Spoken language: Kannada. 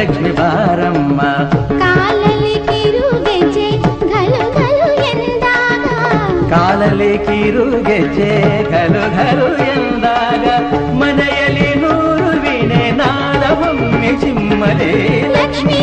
ಲಕ್ಷ್ಮಿ ಬಾರಮ್ಮ. ಕಾಲಲ್ಲಿ ಕಿರುಗೆಜ್ಜೆ ಘಲು ಘಲು ಎಂದಾಗ, ಕಾಲಲ್ಲಿ ಕಿರುಗೆಜ್ಜೆ ಘಲು ಘಲು ಎಂದಾಗ, ಮನೆಯಲ್ಲಿ 100 ವೀಣೆ ನಾದವೊಮ್ಮೆ ಚಿಮ್ಮಲೆ ಲಕ್ಷ್ಮೀ